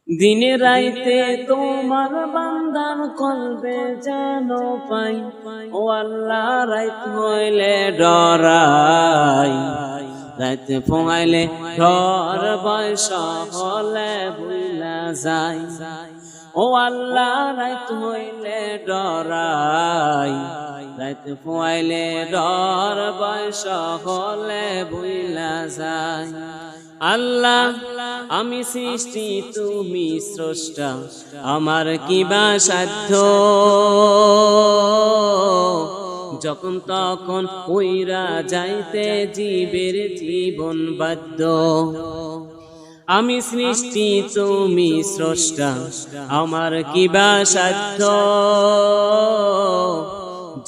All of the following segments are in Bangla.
দিনে রাইতে তোমার বান্দার কলবে যেন পাই, ও আল্লাহ রাইত হইলে ডরাই, রাইত ফোঙাইলে ডর বয়স হলে ভুলা যায়। ও আল্লাহ রাইত হইলে ডরাই, রাইত ফোঙাইলে ডর বয়স হলে ভুলা যায়। আল্লাহ আমি সৃষ্টি তুমি স্রষ্টা, আমার কিবা সাধ্য, যখন তখন উইরা যাইতে জীবের জীবন বাধ্য। আমি সৃষ্টি তুমি স্রষ্টা, আমার কিবা সাধ্য,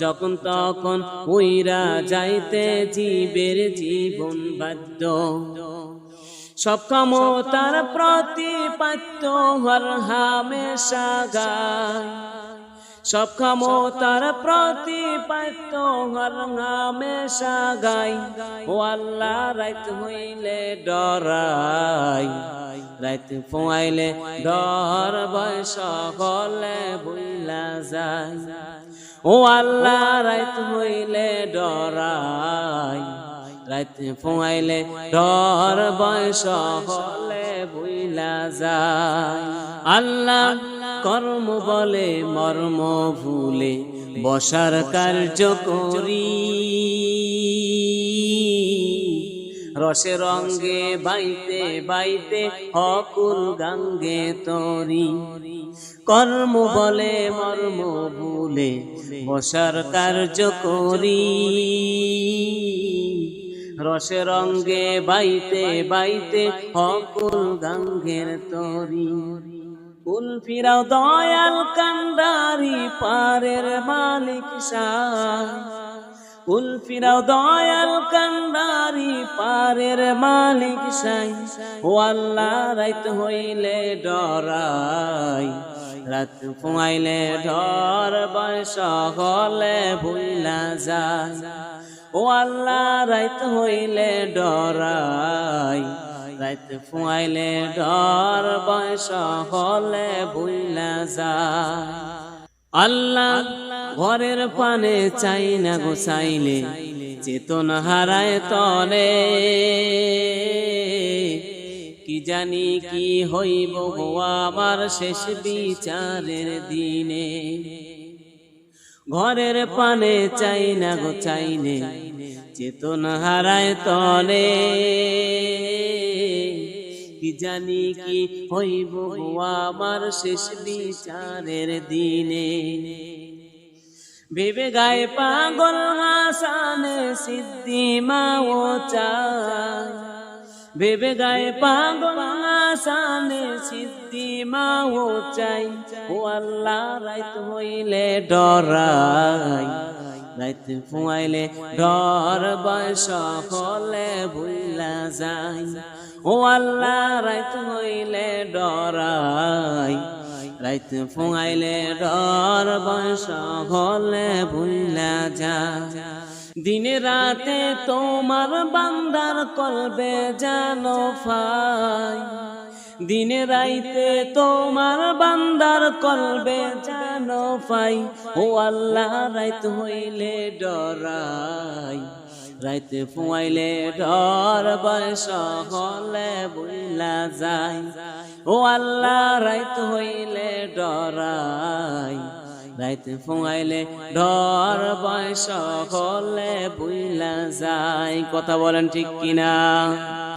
যখন তখন উইরা যাইতে জীবের জীবন বাধ্য। সব ক্ষমতার প্রতিপাদ্য হর হামেশা গায়, সব ক্ষমতার প্রতিপাদ্য হর হামেশা গায়। ও আল্লাহ রাইত হইলে ডরাই, রাইত ফোয়াইলে ডর বয়স হলে ভুলা যায়। ও আল্লাহ রাইত হইলে ডরাই, রাইত ফোয়াইলে ডর বয়স হলে ভুলা যায়। আল্লাহ কর্ম বলে মর্ম ভুলে বসার কার্য করি, রসে রঙ্গে বাইতে বাইতে অকুল গাঙ্গে তরি। কর্ম বলে মর্ম ভুলে বসার কার্য করি, রসে রঙ্গে বাইতে বাইতে অকুল গাঙ্গের তরি। কুল ফিরাও দয়াল কান্ডারি পারের মালিক শাহ, কুল ফিরাও দয়াল কান্ডারি পারের মালিক শাহ। ও আল্লাহ রাইত হইলে ডরাই, রাত ফুয়াইলে ডর বয়স হলে ভুলা যায়। ও আল্লাহ রাইত হইলে ডরাই, রাইত ফুয়াইলে ডর বয়স হলে ভুলা যায়। আল্লাহ ঘরের পানে চাই না গোসাইলে চেতন হারায় তলে, কি জানি কি হইব আমার শেষ বিচারের দিনে। ঘরের পানে চাই না গো চাইলে চেতন হারায় তলে, কি জানি কি হইব আমার শেষ বিচারের দিনে। ভেবে গায়ে পাগল হাসানে সিদ্ধি মাও চায়, ভেবে গায়ে পাগল হাসানে সিদ্ধি মাও চাই। ও আল্লাহ রাইত হইলে ডরাই, রাইত ফুয়াইলে ডর বয়স হলে ভুলা যায়। ও আল্লাহ রাইত হইলে ডরাই, রাইত ফুয়াইলে ডর বয়স হলে ভুলা যায়। দিনে রাতে তোমার বান্দার কলবে যেন ফাই, দিনে রাইতে তোমার বান্দার কলবে যেন পাই। ও আল্লাহ রাইত হইলে ডরাই, রাইতে ফুয়াইলে ডর বয়স হলে ভুলা যায়। ও আল্লাহ রাইত হইলে ডরাই, রাইতে ফুয়াইলে ডর বয়স হলে ভুলা যায়। কথা বলেন ঠিক কিনা?